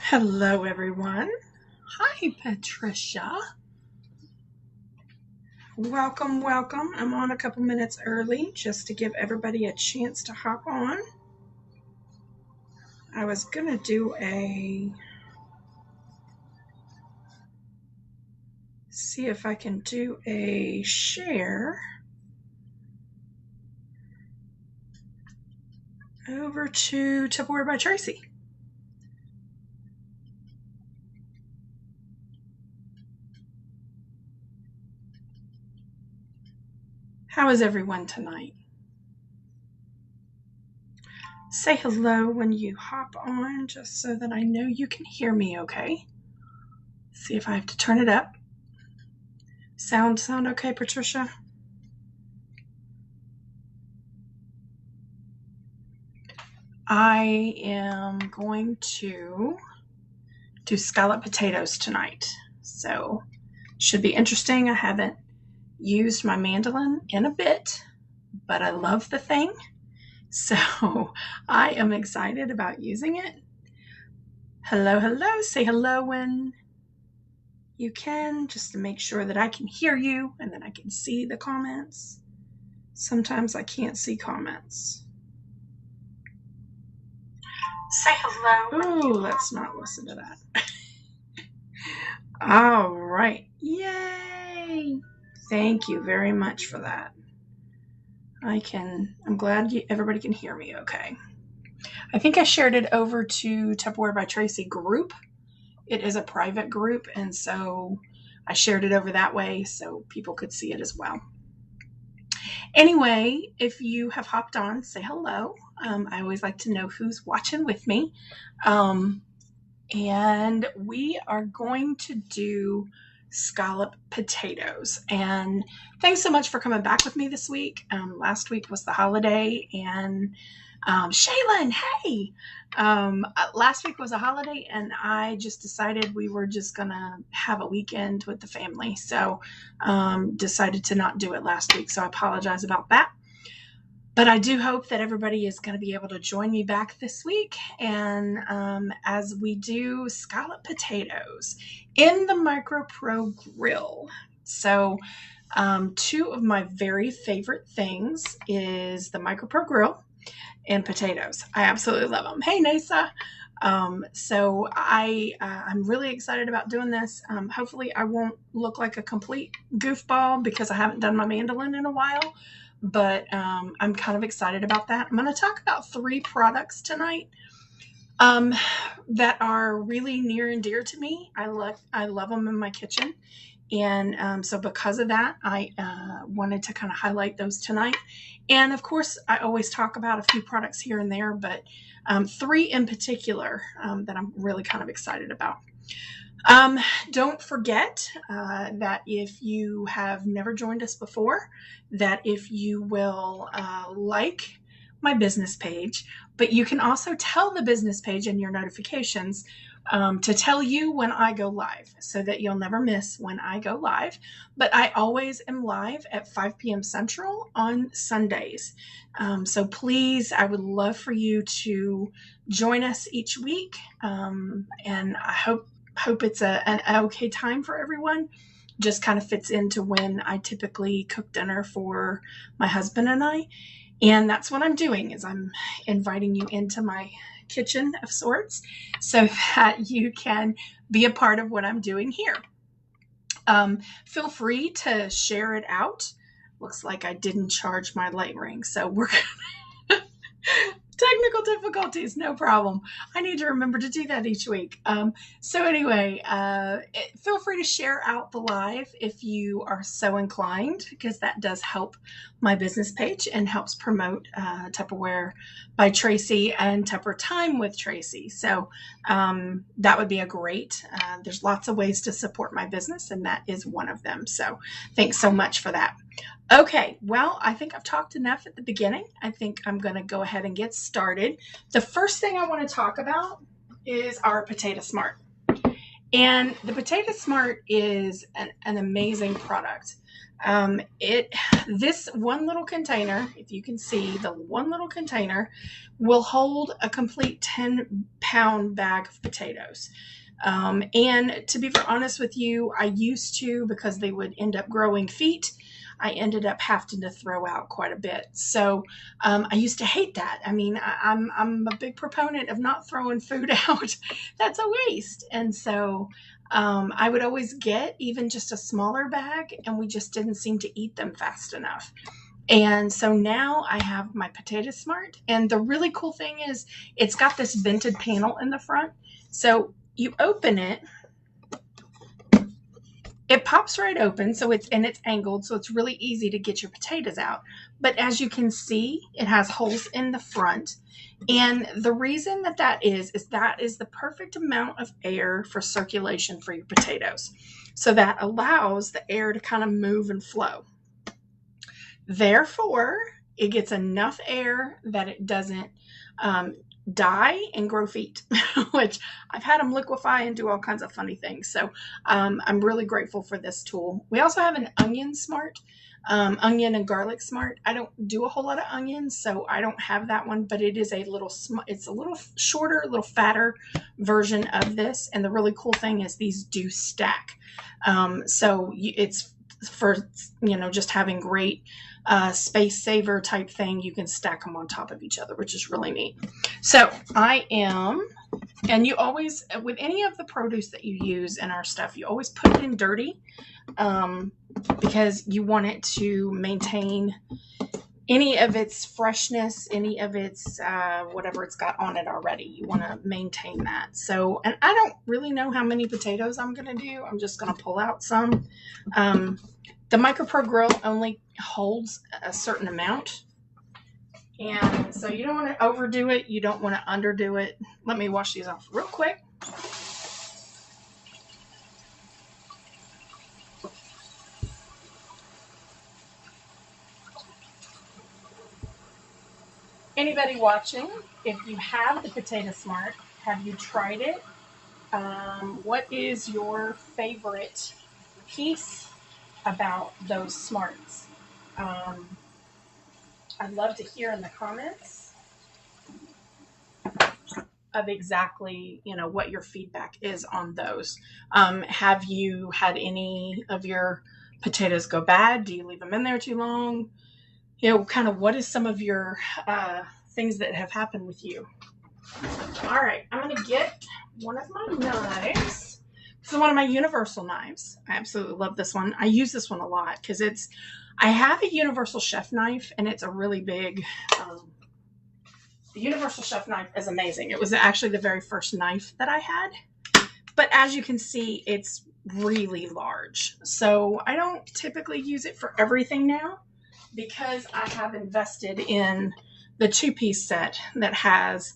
Hello, everyone. Hi, Patricia. Welcome, welcome. I'm on a couple minutes early just to give everybody a chance to hop on. I was going to do see if I can do a share over to Tupperware by Traci. How is everyone tonight? Say hello when you hop on just so that I know you can hear me okay. See if I have to turn it up. Sound okay, Patricia? I am going to do scallop potatoes tonight. So should be interesting. I haven't used my Mandoline in a bit, but I love the thing. So I am excited about using it. Hello, hello. Say hello when you can, just to make sure that I can hear you and that I can see the comments. Sometimes I can't see comments. Say hello. Ooh, let's not listen to that. All right. Yay. Thank you very much for that. I'm glad everybody can hear me okay. I think I shared it over to Tupperware by Traci group. It is a private group, and so I shared it over that way so people could see it as well. Anyway, if you have hopped on, say hello. I always like to know who's watching with me. And we are going to do scallop potatoes. And thanks so much for coming back with me this week. Last week was the holiday, and Shaylin, hey! Last week was a holiday, and I just decided we were just gonna have a weekend with the family. So decided to not do it last week. So I apologize about that. But I do hope that everybody is going to be able to join me back this week, and as we do scallop potatoes in the MicroPro grill. So two of my very favorite things is the MicroPro grill and potatoes. I absolutely love them. Hey, Nasa. So I'm really excited about doing this. Hopefully I won't look like a complete goofball because I haven't done my Mandoline in a while. But I'm kind of excited about that. I'm going to talk about 3 products tonight that are really near and dear to me. I love them in my kitchen. And so because of that, I wanted to kind of highlight those tonight. And of course, I always talk about a few products here and there, but 3 in particular that I'm really kind of excited about. Don't forget that if you have never joined us before, that if you will like my business page, but you can also tell the business page in your notifications to tell you when I go live so that you'll never miss when I go live. But I always am live at 5 p.m. Central on Sundays. So please, I would love for you to join us each week. And I hope it's an okay time for everyone. Just kind of fits into when I typically cook dinner for my husband and I. And that's what I'm doing, is I'm inviting you into my kitchen of sorts so that you can be a part of what I'm doing here. Feel free to share it out. Looks like I didn't charge my light ring, so we're gonna Technical difficulties, no problem. I need to remember to do that each week. So anyway, feel free to share out the live if you are so inclined, because that does help my business page and helps promote Tupperware by Traci and TupperTime with Traci. So that would be a great, there's lots of ways to support my business, and that is one of them. So thanks so much for that. Okay, well, I think I've talked enough at the beginning. I think I'm going to go ahead and get started. The first thing I want to talk about is our Potato Smart. And the Potato Smart is an amazing product. This one little container, if you can see, the one little container will hold a complete 10-pound bag of potatoes. And to be very honest with you, I used to, because they would end up growing feet, I ended up having to throw out quite a bit. So I used to hate that. I mean, I'm a big proponent of not throwing food out. That's a waste. And so I would always get even just a smaller bag, and we just didn't seem to eat them fast enough. And so now I have my Potato Smart. And the really cool thing is it's got this vented panel in the front. So you open it. It pops right open, so it's angled, so it's really easy to get your potatoes out. But as you can see, it has holes in the front. And the reason that is that is the perfect amount of air for circulation for your potatoes. So that allows the air to kind of move and flow. Therefore, it gets enough air that it doesn't die and grow feet, which I've had them liquefy and do all kinds of funny things. So I'm really grateful for this tool. We also have an onion smart, onion and garlic smart. I don't do a whole lot of onions, so I don't have that one, but it is it's a little shorter, a little fatter version of this. And the really cool thing is these do stack. So it's for, just having great space saver type thing. You can stack them on top of each other, which is really neat. So and you always, with any of the produce that you use in our stuff, you always put it in dirty because you want it to maintain any of its freshness, any of its whatever it's got on it already. You want to maintain that. So, and I don't really know how many potatoes I'm going to do. I'm just going to pull out some. The MicroPro grill only holds a certain amount. And so you don't want to overdo it. You don't want to underdo it. Let me wash these off real quick. Anybody watching, if you have the Potato Smart, have you tried it? What is your favorite piece about those smarts? I'd love to hear in the comments of exactly, what your feedback is on those. Have you had any of your potatoes go bad? Do you leave them in there too long? Kind of what is some of your things that have happened with you? All right, I'm going to get one of my knives. This is one of my universal knives. I absolutely love this one. I use this one a lot because I have a universal chef knife, and it's a really big, the universal chef knife is amazing. It was actually the very first knife that I had, but as you can see, it's really large. So I don't typically use it for everything now because I have invested in the 2-piece set that has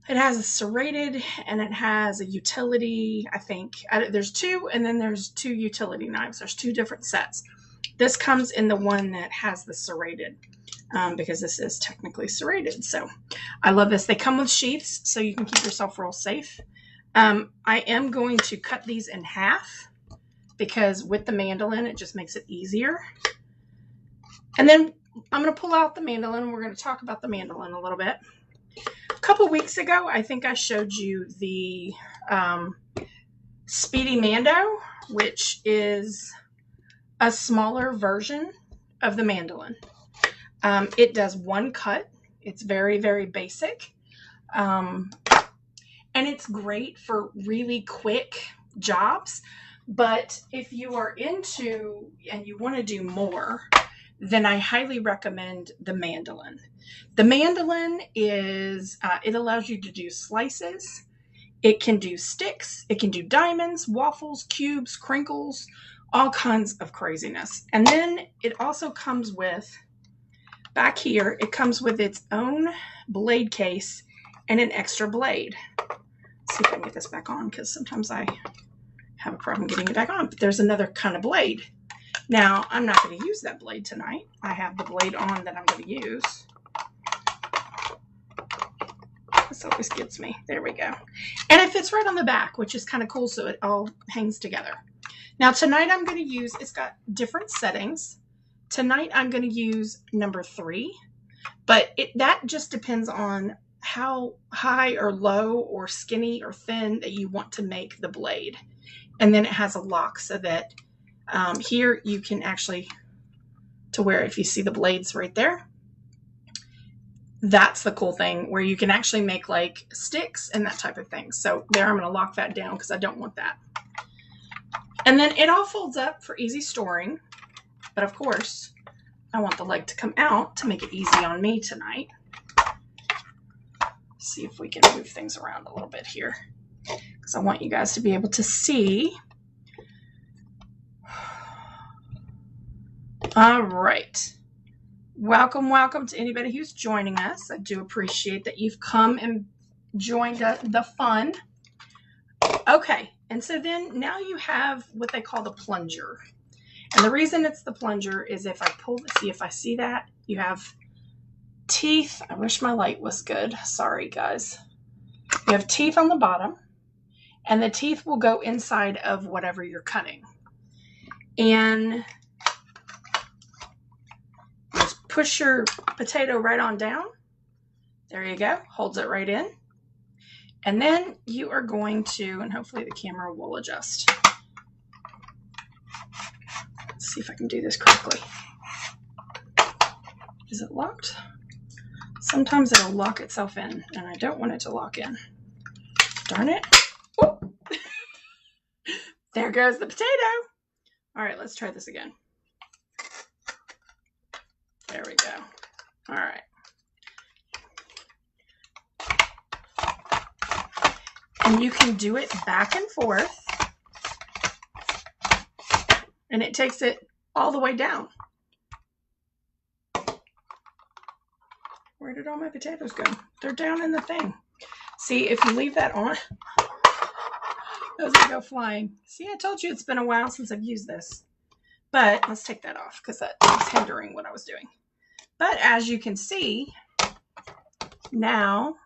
a serrated and it has a utility. I think there's 2, and then there's 2 utility knives. There's 2 different sets. This comes in the one that has the serrated because this is technically serrated. So I love this. They come with sheaths so you can keep yourself real safe. I am going to cut these in half because with the mandolin, it just makes it easier. And then I'm going to pull out the mandolin. We're going to talk about the mandolin a little bit. A couple weeks ago, I think I showed you the Speedy Mando, which is a smaller version of the mandolin. It does one cut. It's very, very basic. And it's great for really quick jobs. But if you are into and you want to do more, then I highly recommend the mandolin. The Mandoline is, it allows you to do slices. It can do sticks. It can do diamonds, waffles, cubes, crinkles, all kinds of craziness. And then it also comes with, back here, it comes with its own blade case and an extra blade. Let's see if I can get this back on, because sometimes I have a problem getting it back on. But there's another kind of blade. Now, I'm not going to use that blade tonight. I have the blade on that I'm going to use. This always gets me. There we go. And it fits right on the back, which is kind of cool, so it all hangs together. Now, tonight I'm going to use, it's got different settings. Tonight I'm going to use number 3, but that just depends on how high or low or skinny or thin that you want to make the blade. And then it has a lock so that here you can actually, to where if you see the blades right there, that's the cool thing, where you can actually make like sticks and that type of thing. So there, I'm going to lock that down because I don't want that. And then it all folds up for easy storing. But of course, I want the leg to come out to make it easy on me tonight. See if we can move things around a little bit here, because I want you guys to be able to see. All right. Welcome, welcome to anybody who's joining us. I do appreciate that you've come and joined the fun. Okay, and so then now you have what they call the plunger. And the reason it's the plunger is if I pull, see if I see that, you have teeth. I wish my light was good. Sorry, guys. You have teeth on the bottom, and the teeth will go inside of whatever you're cutting. And just push your potato right on down. There you go. Holds it right in. And then you are going to, and hopefully the camera will adjust. Let's see if I can do this correctly. Is it locked? Sometimes it'll lock itself in, and I don't want it to lock in. Darn it. Whoop. There goes the potato. All right, let's try this again. There we go. All right. And you can do it back and forth, and it takes it all the way down. Where did all my potatoes go? They're down in the thing. See, if you leave that on, those will go flying. See, I told you it's been a while since I've used this. But let's take that off because that was hindering what I was doing. But as you can see, now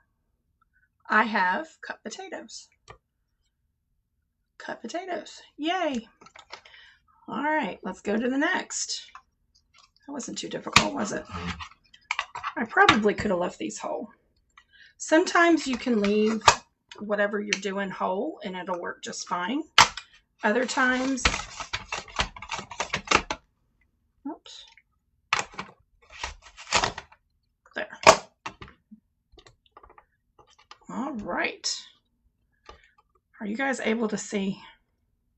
I have cut potatoes. Cut potatoes. Yay. All right, let's go to the next. That wasn't too difficult, was it? I probably could have left these whole. Sometimes you can leave whatever you're doing whole and it'll work just fine. Other times, oops. There. All right. Are you guys able to see?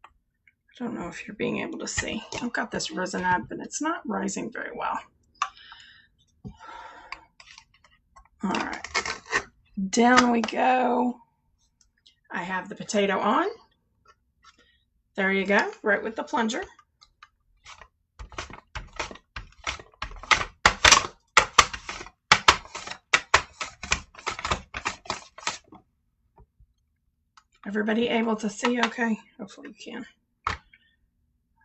I don't know if you're being able to see. I've got this risen up and it's not rising very well. All right. Down we go. I have the potato on. There you go, right with the plunger. Everybody able to see okay? Hopefully you can.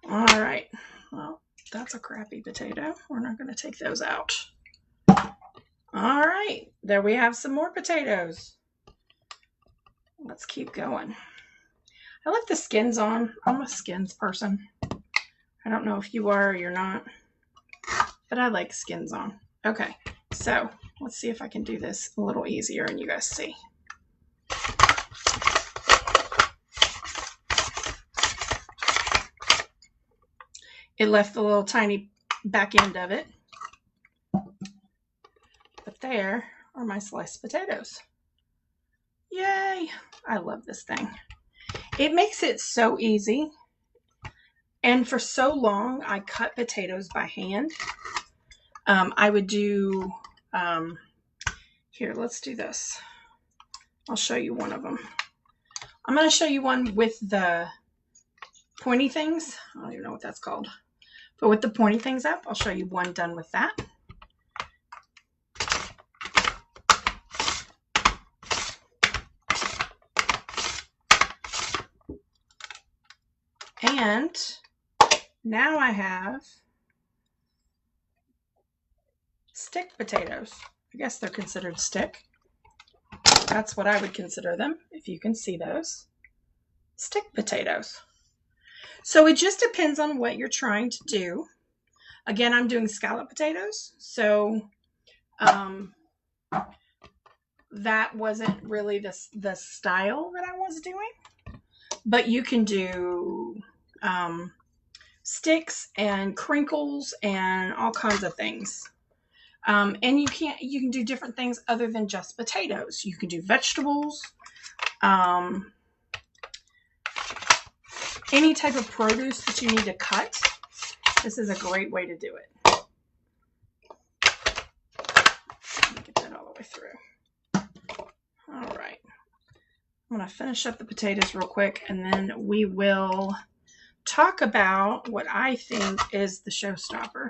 All right. Well, that's a crappy potato. We're not going to take those out. All right. There we have some more potatoes. Let's keep going. I left the skins on. I'm a skins person. I don't know if you are or you're not, but I like skins on. Okay. So let's see if I can do this a little easier and you guys see. It left the little tiny back end of it. But there are my sliced potatoes. Yay! I love this thing. It makes it so easy. And for so long, I cut potatoes by hand. I would do Here, let's do this. I'll show you one of them. I'm going to show you one with the pointy things. I don't even know what that's called. But with the pointy things up, I'll show you one done with that. And now I have stick potatoes. I guess they're considered stick. That's what I would consider them, if you can see those. Stick potatoes. So it just depends on what you're trying to do. Again, I'm doing scallop potatoes, so that wasn't really the style that I was doing. But you can do sticks and crinkles and all kinds of things. And you can do different things other than just potatoes. You can do vegetables, any type of produce that you need to cut. This is a great way to do it. Let me get that all the way through. All right. I'm going to finish up the potatoes real quick, and then we will talk about what I think is the showstopper.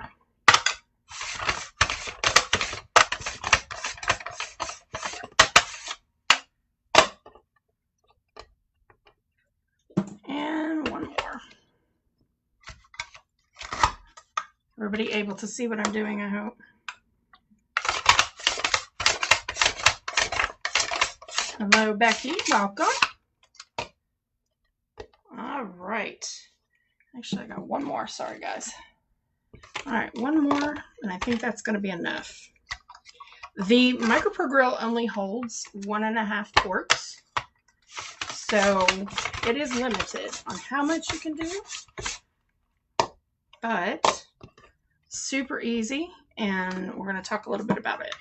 And one more. Everybody able to see what I'm doing, I hope. Hello, Becky. Welcome. All right. Actually, I got one more. Sorry, guys. All right, one more, and I think that's going to be enough. The MicroPro grill only holds 1.5 quarts, so it is limited on how much you can do, but super easy, and we're going to talk a little bit about it.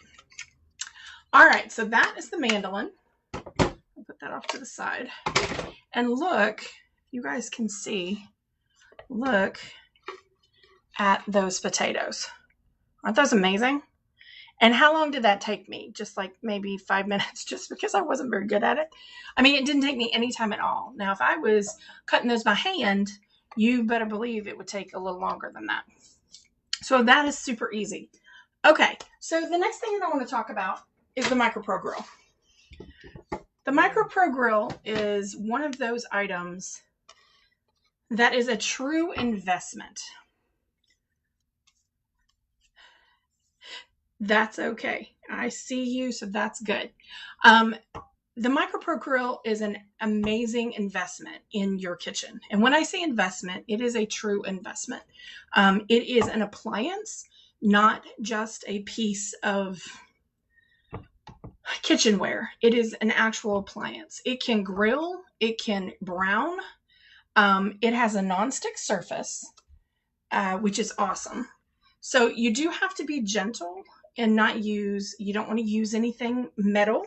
All right, so that is the Mandoline. I'll put that off to the side. And look, you guys can see, look at those potatoes. Aren't those amazing? And how long did that take me? Just like maybe 5 minutes, just because I wasn't very good at it. I mean, it didn't take me any time at all. Now, if I was cutting those by hand, you better believe it would take a little longer than that. So that is super easy. Okay, so the next thing that I want to talk about is the MicroPro grill. The MicroPro grill is one of those items that is a true investment. That's okay. I see you, so that's good. The MicroPro grill is an amazing investment in your kitchen. And when I say investment, it is a true investment. It is an appliance, not just a piece of kitchenware. It is an actual appliance. It can grill, it can brown. It has a nonstick surface, which is awesome. So you do have to be gentle and not use, you don't want to use anything metal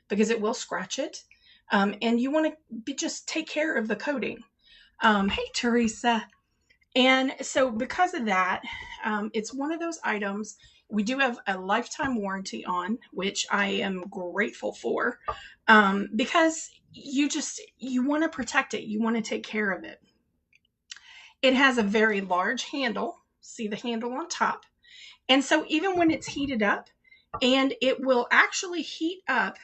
because it will scratch it. And you want to just take care of the coating. Hey, Teresa. And so because of that, it's one of those items we do have a lifetime warranty on, which I am grateful for, because you want to protect it. You want to take care of it. It has a very large handle. See the handle on top. And so even when it's heated up, and it will actually heat up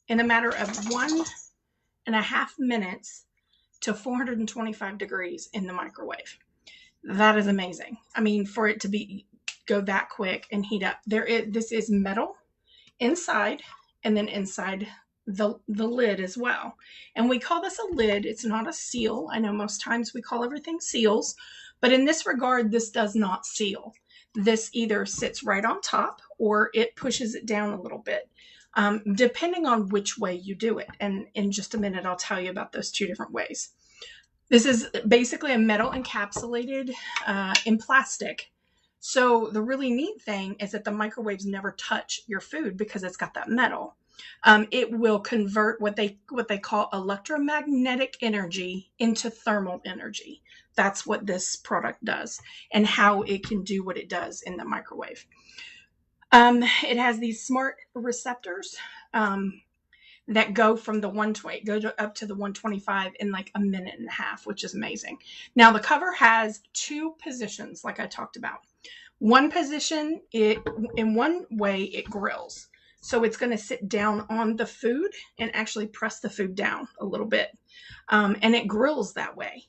in a matter of 1.5 minutes to 425 degrees in the microwave. That is amazing. I mean, for it to go that quick and heat up. This is metal inside, and then inside the lid as well. And we call this a lid. It's not a seal. I know most times we call everything seals, but in this regard, this does not seal. This either sits right on top or it pushes it down a little bit, depending on which way you do it. And in just a minute, I'll tell you about those two different ways. This is basically a metal encapsulated in plastic. So the really neat thing is that the microwaves never touch your food because it's got that metal. It will convert what they call electromagnetic energy into thermal energy. That's what this product does and how it can do what it does in the microwave. It has these smart receptors that go from the 120, go up to the 125 in like a minute and a half, which is amazing. Now the cover has two positions, like I talked about. One position, in one way, it grills. So it's going to sit down on the food and actually press the food down a little bit. And it grills that way.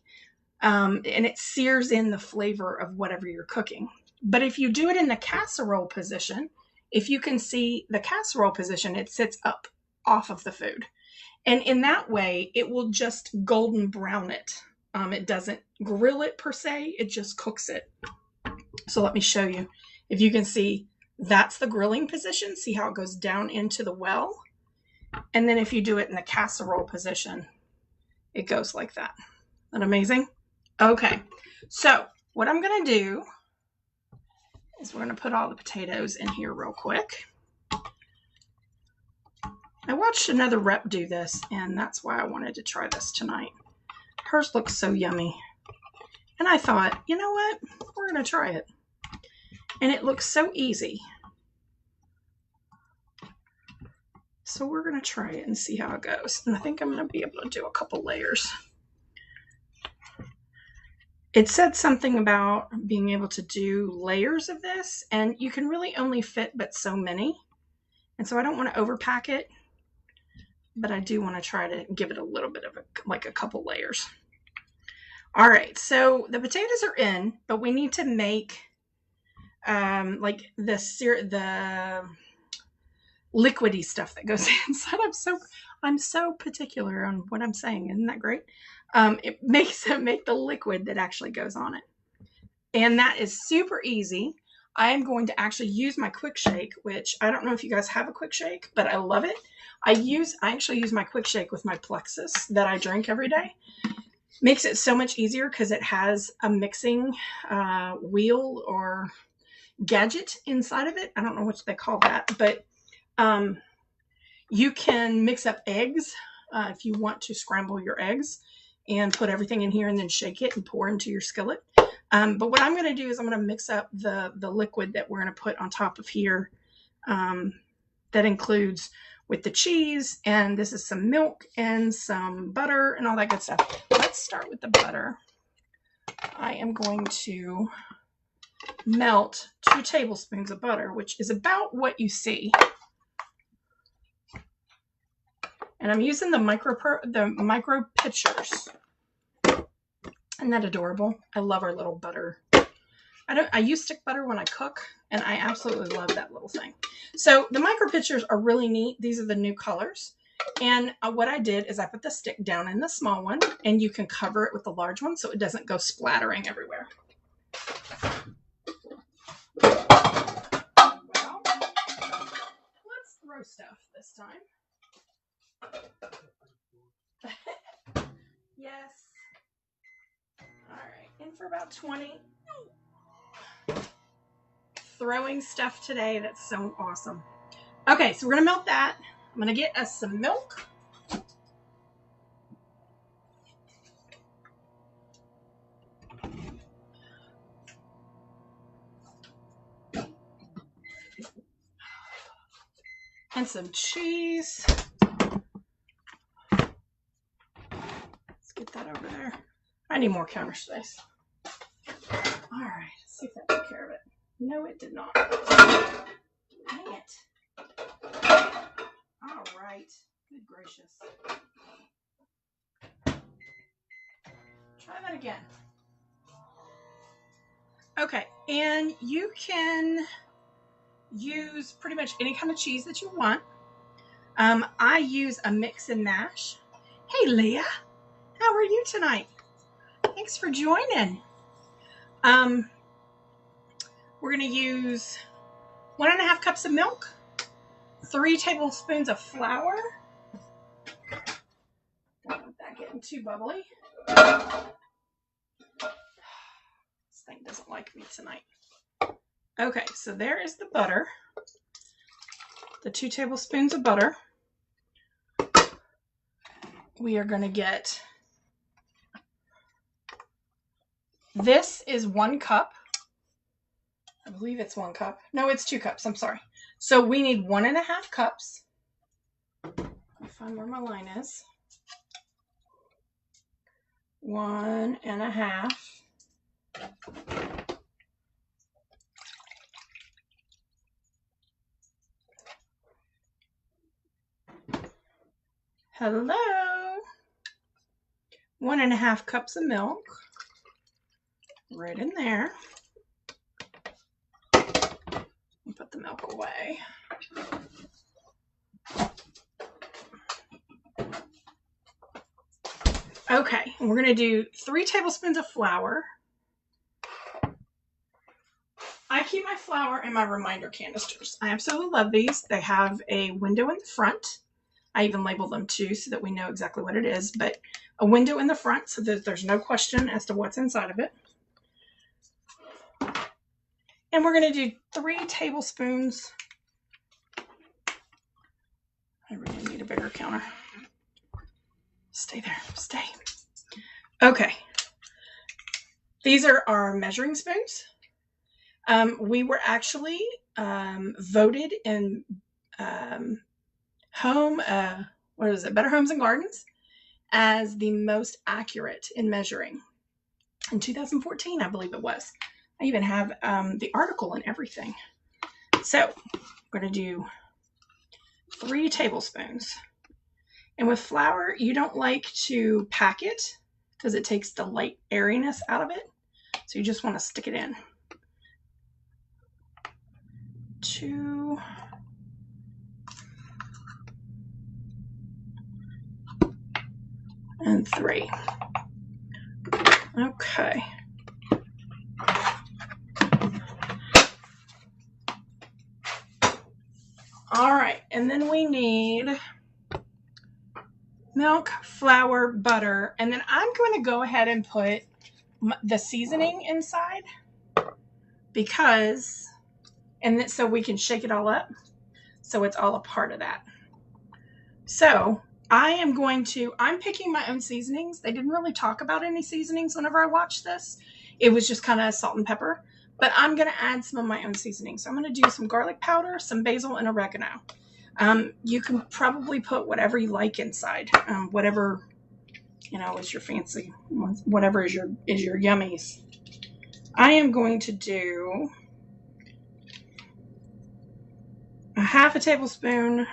And it sears in the flavor of whatever you're cooking. But if you do it in the casserole position, if you can see the casserole position, it sits up off of the food. And in that way, it will just golden brown it. It doesn't grill it per se, it just cooks it. So let me show you. If you can see, that's the grilling position. See how it goes down into the well? And then if you do it in the casserole position, it goes like that. Isn't that amazing? Okay, so what I'm going to do is we're going to put all the potatoes in here real quick. I watched another rep do this, and that's why I wanted to try this tonight. Hers looks so yummy. And I thought, you know what? We're going to try it. And it looks so easy. So we're going to try it and see how it goes. And I think I'm going to be able to do a couple layers. It said something about being able to do layers of this, and you can really only fit but so many. And so I don't want to overpack it, but I do want to try to give it a little bit of a couple layers. All right, so the potatoes are in, but we need to make like the liquidy stuff that goes inside. I'm so particular on what I'm saying. Isn't that great? It makes it make the liquid that actually goes on it. And that is super easy. I am going to actually use my quick shake, which I don't know if you guys have a quick shake, but I love it. I actually use my quick shake with my Plexus that I drink every day. Makes it so much easier because it has a mixing wheel or gadget inside of it. I don't know what they call that, but you can mix up eggs if you want to scramble your eggs and put everything in here and then shake it and pour into your skillet. But what I'm going to do is I'm going to mix up the liquid that we're going to put on top of here. That includes with the cheese, and this is some milk and some butter and all that good stuff. Let's start with the butter. I am going to melt 2 tablespoons of butter, which is about what you see. And I'm using the micro pitchers. Isn't that adorable? I love our little butter. I use stick butter when I cook, and I absolutely love that little thing. So the micro pitchers are really neat. These are the new colors. And what I did is I put the stick down in the small one, and you can cover it with the large one so it doesn't go splattering everywhere. Well, let's throw stuff this time. Yes. All right, in for about 20. Throwing stuff today, that's so awesome. Okay, so we're gonna melt that. I'm gonna get us some milk. And some cheese. Let's get that over there. I need more counter space. All right, let's see if that took care of it. No, it did not. Dang it. All right. Good gracious. Try that again. Okay, and you can use pretty much any kind of cheese that you want. I use a mix and mash. Hey, Leah. How are you tonight? Thanks for joining. We're going to use 1.5 cups of milk, 3 tablespoons of flour. Don't want that getting too bubbly. This thing doesn't like me tonight. Okay, so there is the butter. The 2 tablespoons of butter. We are going to get, this is 1 cup. I believe it's 1 cup. No, it's 2 cups. I'm sorry. So we need 1.5 cups. I'll find where my line is. 1.5. Hello. 1.5 cups of milk. Right in there. Put the milk away. Okay, we're going to do 3 tablespoons of flour. I keep my flour in my reminder canisters. I absolutely love these. They have a window in the front. I even label them too so that we know exactly what it is, but a window in the front so that there's no question as to what's inside of it. And we're going to do 3 tablespoons. I really need a bigger counter. Stay there. Stay. Okay. These are our measuring spoons. We were actually voted in Better Homes and Gardens as the most accurate in measuring. In 2014, I believe it was. I even have the article and everything. So we're going to do 3 tablespoons. And with flour, you don't like to pack it because it takes the light airiness out of it. So you just want to stick it in. 2. And 3. Okay. All right, and then we need milk, flour, butter, and then I'm going to go ahead and put the seasoning inside because, and so we can shake it all up so it's all a part of that. So I'm picking my own seasonings. They didn't really talk about any seasonings whenever I watched this. It was just kind of salt and pepper. But I'm going to add some of my own seasonings. So I'm going to do some garlic powder, some basil, and oregano. You can probably put whatever you like inside. Whatever, is your fancy. Whatever is your yummies. I am going to do a 1/2 tablespoon.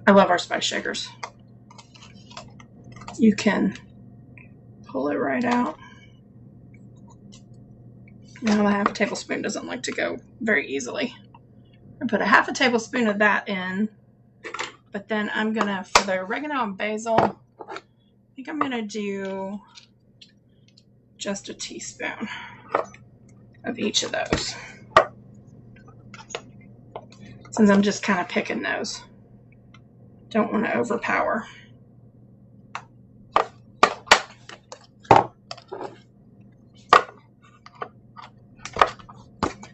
I love our spice shakers. You can pull it right out. Now the 1/2 tablespoon doesn't like to go very easily. I put a 1/2 tablespoon of that in, but then I'm gonna, for the oregano and basil, I think I'm gonna do just a teaspoon of each of those. Since I'm just kind of picking those. Don't want to overpower.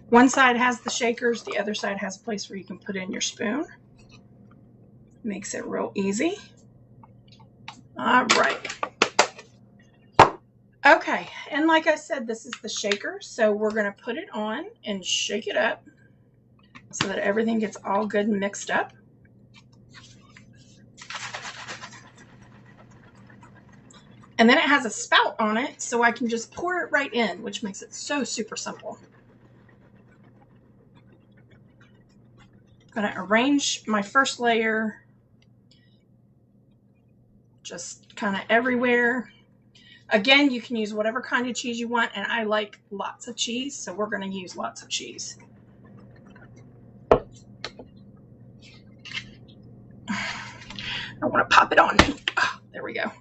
One side has the shakers, the other side has a place where you can put in your spoon. Makes it real easy. All right. Okay, and like I said, this is the shaker, so we're going to put it on and shake it up so that everything gets all good and mixed up. And then it has a spout on it, so I can just pour it right in, which makes it so super simple. I'm going to arrange my first layer just kind of everywhere. Again, you can use whatever kind of cheese you want, and I like lots of cheese, so we're going to use lots of cheese. I want to pop it on. Oh, there we go.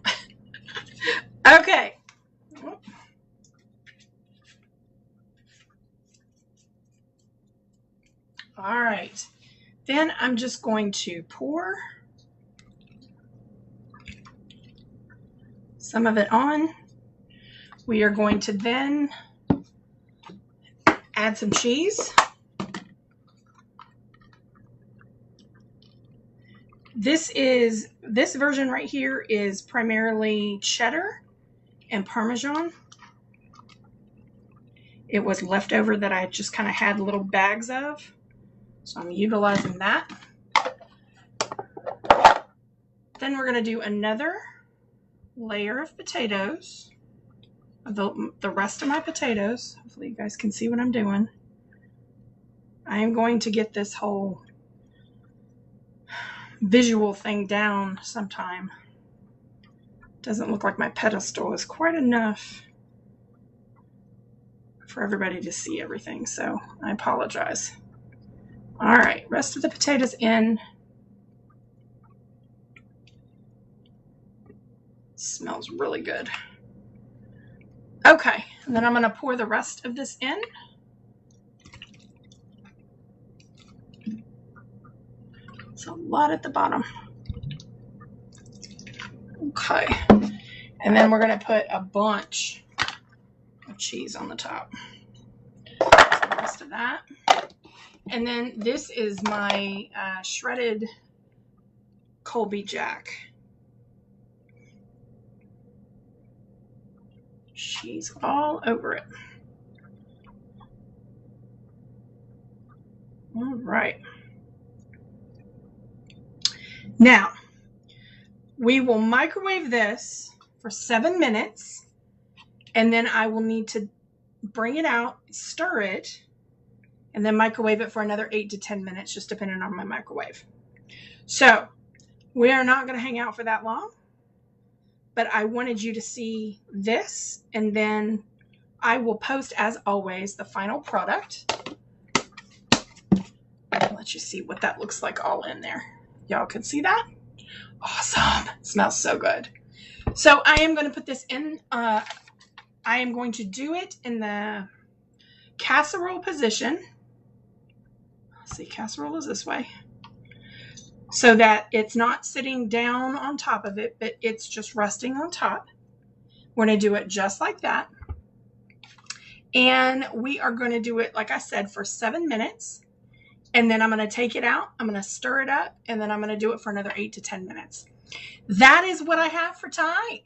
Okay. All right. Then I'm just going to pour some of it on. We are going to then add some cheese. This version right here is primarily cheddar and Parmesan. It was leftover that I just kind of had little bags of. So I'm utilizing that. Then we're going to do another layer of potatoes. The rest of my potatoes. Hopefully you guys can see what I'm doing. I am going to get this whole visual thing down sometime. Doesn't look like my pedestal is quite enough for everybody to see everything, so I apologize. All right, rest of the potatoes in. Smells really good. Okay, and then I'm going to pour the rest of this in. It's a lot at the bottom. Okay, and then we're going to put a bunch of cheese on the top. So the rest of that. And then this is my shredded Colby Jack. Cheese all over it. All right. Now, we will microwave this for 7 minutes, and then I will need to bring it out, stir it, and then microwave it for another 8 to 10 minutes, just depending on my microwave. So we are not going to hang out for that long, but I wanted you to see this, and then I will post, as always, the final product. I'll let you see what that looks like all in there. Y'all can see that? Awesome. It smells so good. So I am going to put this in, I am going to do it in the casserole position. Let's see, casserole is this way. So that it's not sitting down on top of it, but it's just resting on top. We're going to do it just like that. And we are going to do it, like I said, for 7 minutes. And then I'm going to take it out. I'm going to stir it up. And then I'm going to do it for another 8 to 10 minutes. That is what I have for tonight.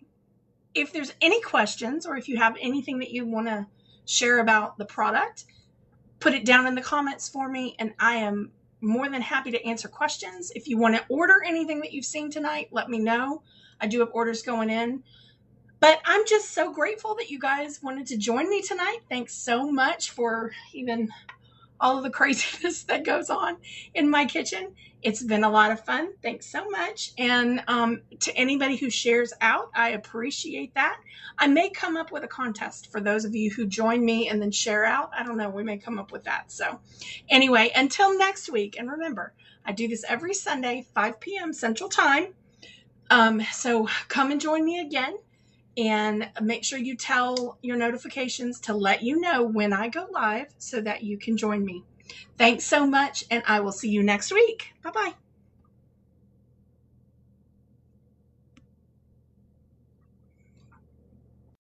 If there's any questions, or if you have anything that you want to share about the product, put it down in the comments for me. And I am more than happy to answer questions. If you want to order anything that you've seen tonight, let me know. I do have orders going in. But I'm just so grateful that you guys wanted to join me tonight. Thanks so much for even all of the craziness that goes on in my kitchen. It's been a lot of fun. Thanks so much. And to anybody who shares out, I appreciate that. I may come up with a contest for those of you who join me and then share out. I don't know. We may come up with that. So anyway, until next week. And remember, I do this every Sunday, 5 p.m. Central Time. So come and join me again. And make sure you tell your notifications to let you know when I go live so that you can join me. Thanks so much, and I will see you next week. Bye-bye.